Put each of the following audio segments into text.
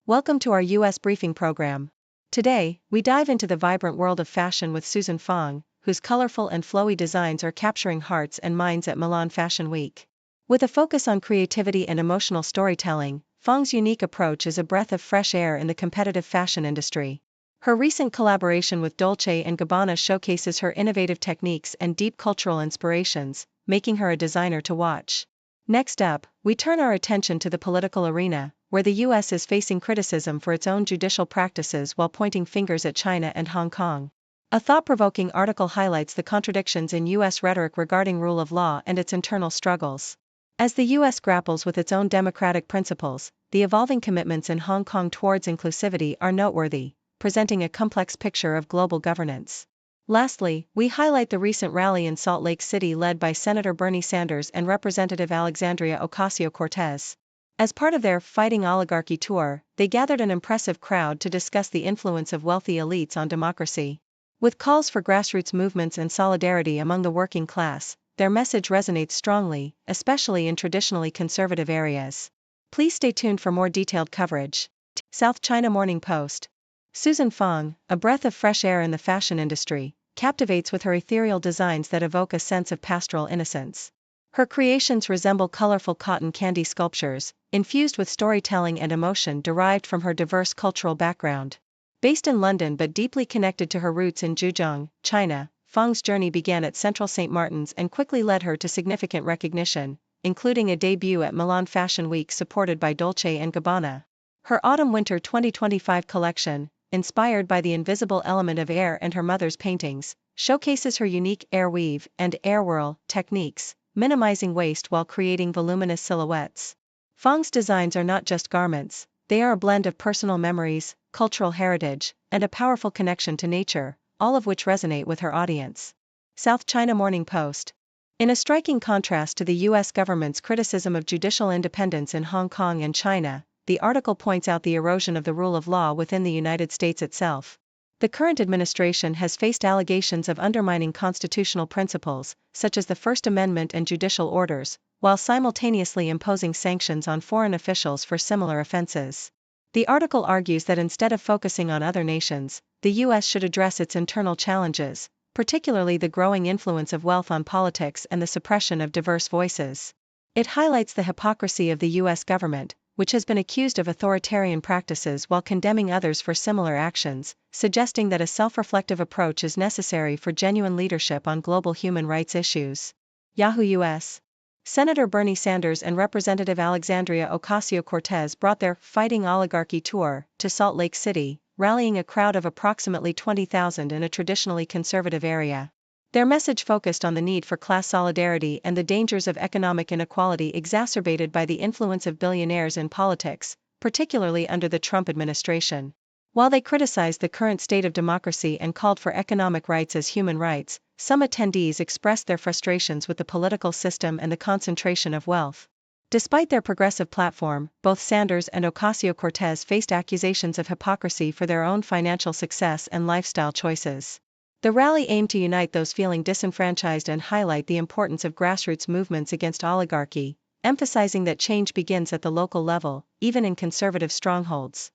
Welcome to our US briefing program. Today, we dive into the vibrant world of fashion with Susan Fang, whose colorful and flowy designs are capturing hearts and minds at Milan Fashion Week. With a focus on creativity and emotional storytelling, Fang's unique approach is a breath of fresh air in the competitive fashion industry. Her recent collaboration with Dolce Gabbana showcases her innovative techniques and deep cultural inspirations, making her a designer to watch. Next up, we turn our attention to the political arena, where the US is facing criticism for its own judicial practices while pointing fingers at China and Hong Kong. A thought-provoking article highlights the contradictions in US rhetoric regarding rule of law and its internal struggles. As the US grapples with its own democratic principles, the evolving commitments in Hong Kong towards inclusivity are noteworthy, presenting a complex picture of global governance. Lastly, we highlight the recent rally in Salt Lake City led by Senator Bernie Sanders and Representative Alexandria Ocasio-Cortez. As part of their Fighting Oligarchy tour, they gathered an impressive crowd to discuss the influence of wealthy elites on democracy. With calls for grassroots movements and solidarity among the working class, their message resonates strongly, especially in traditionally conservative areas. Please stay tuned for more detailed coverage. South China Morning Post. Susan Fang, a breath of fresh air in the fashion industry, captivates with her ethereal designs that evoke a sense of pastoral innocence. Her creations resemble colorful cotton candy sculptures, infused with storytelling and emotion derived from her diverse cultural background. Based in London but deeply connected to her roots in Zhejiang, China, Fang's journey began at Central St. Martin's and quickly led her to significant recognition, including a debut at Milan Fashion Week supported by Dolce & Gabbana. Her Autumn-Winter 2025 collection, inspired by the invisible element of air and her mother's paintings, showcases her unique air weave and air whirl techniques, minimizing waste while creating voluminous silhouettes. Fang's designs are not just garments, they are a blend of personal memories, cultural heritage, and a powerful connection to nature, all of which resonate with her audience. South China Morning Post. In a striking contrast to the US government's criticism of judicial independence in Hong Kong and China, the article points out the erosion of the rule of law within the United States itself. The current administration has faced allegations of undermining constitutional principles, such as the First Amendment and judicial orders, while simultaneously imposing sanctions on foreign officials for similar offenses. The article argues that instead of focusing on other nations, the US should address its internal challenges, particularly the growing influence of wealth on politics and the suppression of diverse voices. It highlights the hypocrisy of the US government, which has been accused of authoritarian practices while condemning others for similar actions, suggesting that a self-reflective approach is necessary for genuine leadership on global human rights issues. Yahoo US. Senator Bernie Sanders and Representative Alexandria Ocasio-Cortez brought their Fighting Oligarchy tour to Salt Lake City, rallying a crowd of approximately 20,000 in a traditionally conservative area. Their message focused on the need for class solidarity and the dangers of economic inequality exacerbated by the influence of billionaires in politics, particularly under the Trump administration. While they criticized the current state of democracy and called for economic rights as human rights, some attendees expressed their frustrations with the political system and the concentration of wealth. Despite their progressive platform, both Sanders and Ocasio-Cortez faced accusations of hypocrisy for their own financial success and lifestyle choices. The rally aimed to unite those feeling disenfranchised and highlight the importance of grassroots movements against oligarchy, emphasizing that change begins at the local level, even in conservative strongholds.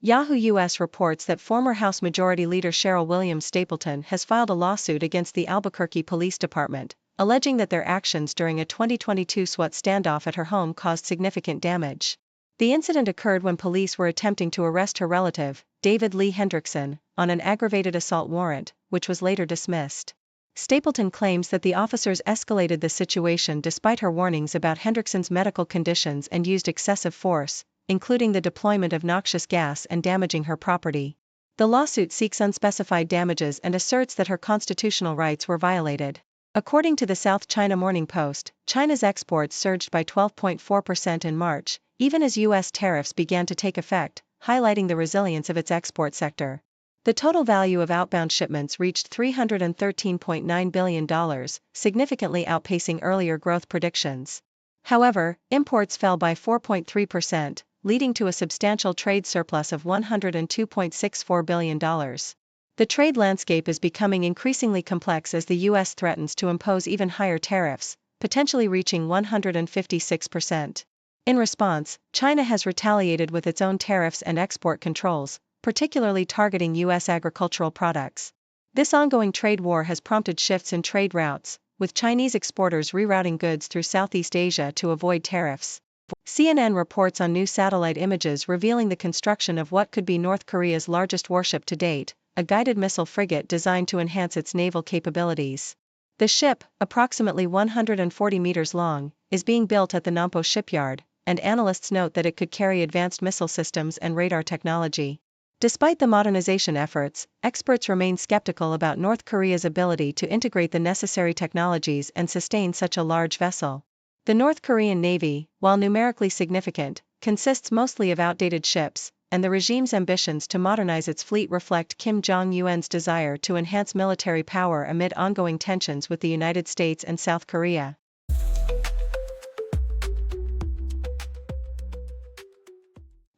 Yahoo US reports that former House Majority Leader Cheryl Williams Stapleton has filed a lawsuit against the Albuquerque Police Department, alleging that their actions during a 2022 SWAT standoff at her home caused significant damage. The incident occurred when police were attempting to arrest her relative, David Lee Hendrickson, on an aggravated assault warrant, which was later dismissed. Stapleton claims that the officers escalated the situation despite her warnings about Hendrickson's medical conditions and used excessive force, including the deployment of noxious gas and damaging her property. The lawsuit seeks unspecified damages and asserts that her constitutional rights were violated. According to the South China Morning Post, China's exports surged by 12.4% in March, even as U.S. tariffs began to take effect, highlighting the resilience of its export sector. The total value of outbound shipments reached $313.9 billion, significantly outpacing earlier growth predictions. However, imports fell by 4.3%, leading to a substantial trade surplus of $102.64 billion. The trade landscape is becoming increasingly complex as the U.S. threatens to impose even higher tariffs, potentially reaching 156%. In response, China has retaliated with its own tariffs and export controls, particularly targeting U.S. agricultural products. This ongoing trade war has prompted shifts in trade routes, with Chinese exporters rerouting goods through Southeast Asia to avoid tariffs. CNN reports on new satellite images revealing the construction of what could be North Korea's largest warship to date, a guided missile frigate designed to enhance its naval capabilities. The ship, approximately 140 meters long, is being built at the Nampo shipyard, and analysts note that it could carry advanced missile systems and radar technology. Despite the modernization efforts, experts remain skeptical about North Korea's ability to integrate the necessary technologies and sustain such a large vessel. The North Korean Navy, while numerically significant, consists mostly of outdated ships, and the regime's ambitions to modernize its fleet reflect Kim Jong-un's desire to enhance military power amid ongoing tensions with the United States and South Korea.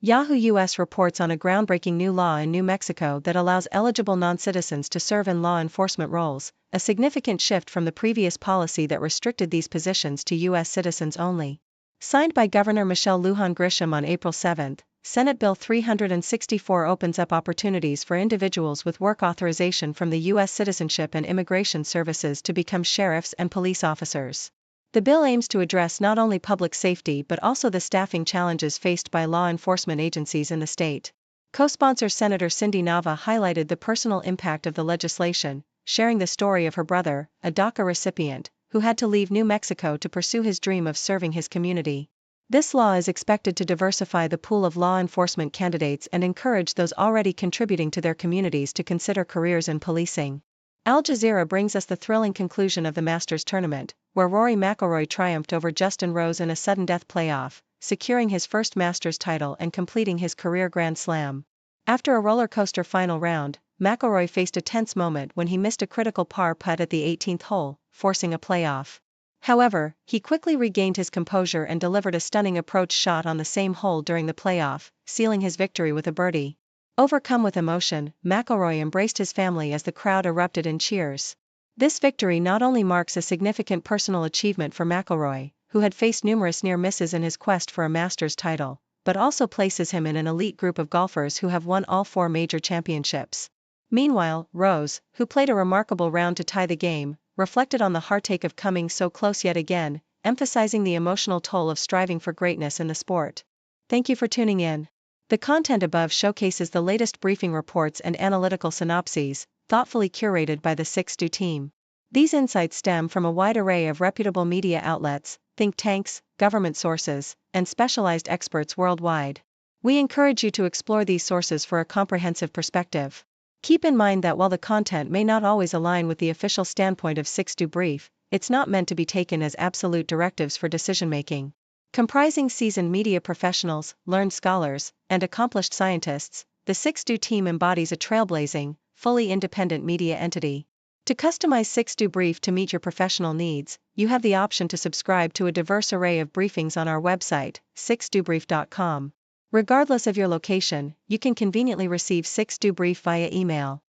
Yahoo US reports on a groundbreaking new law in New Mexico that allows eligible non-citizens to serve in law enforcement roles, a significant shift from the previous policy that restricted these positions to U.S. citizens only. Signed by Governor Michelle Lujan Grisham on April 7, Senate Bill 364 opens up opportunities for individuals with work authorization from the U.S. Citizenship and Immigration Services to become sheriffs and police officers. The bill aims to address not only public safety but also the staffing challenges faced by law enforcement agencies in the state. Co-sponsor Senator Cindy Nava highlighted the personal impact of the legislation, sharing the story of her brother, a DACA recipient, who had to leave New Mexico to pursue his dream of serving his community. This law is expected to diversify the pool of law enforcement candidates and encourage those already contributing to their communities to consider careers in policing. Al Jazeera brings us the thrilling conclusion of the Masters tournament, where Rory McIlroy triumphed over Justin Rose in a sudden death playoff, securing his first Masters title and completing his career Grand Slam. After a roller coaster final round, McIlroy faced a tense moment when he missed a critical par putt at the 18th hole, forcing a playoff. However, he quickly regained his composure and delivered a stunning approach shot on the same hole during the playoff, sealing his victory with a birdie. Overcome with emotion, McIlroy embraced his family as the crowd erupted in cheers. This victory not only marks a significant personal achievement for McIlroy, who had faced numerous near misses in his quest for a Masters title, but also places him in an elite group of golfers who have won all 4 major championships. Meanwhile, Rose, who played a remarkable round to tie the game, reflected on the heartache of coming so close yet again, emphasizing the emotional toll of striving for greatness in the sport. Thank you for tuning in. The content above showcases the latest briefing reports and analytical synopses, thoughtfully curated by the 6Do team. These insights stem from a wide array of reputable media outlets, think tanks, government sources, and specialized experts worldwide. We encourage you to explore these sources for a comprehensive perspective. Keep in mind that while the content may not always align with the official standpoint of 6Do Brief, it's not meant to be taken as absolute directives for decision-making. Comprising seasoned media professionals, learned scholars, and accomplished scientists, the 6Do team embodies a trailblazing, fully independent media entity. To customize 6Do Brief to meet your professional needs, you have the option to subscribe to a diverse array of briefings on our website, 6dobrief.com. Regardless of your location, you can conveniently receive 6Do Brief via email.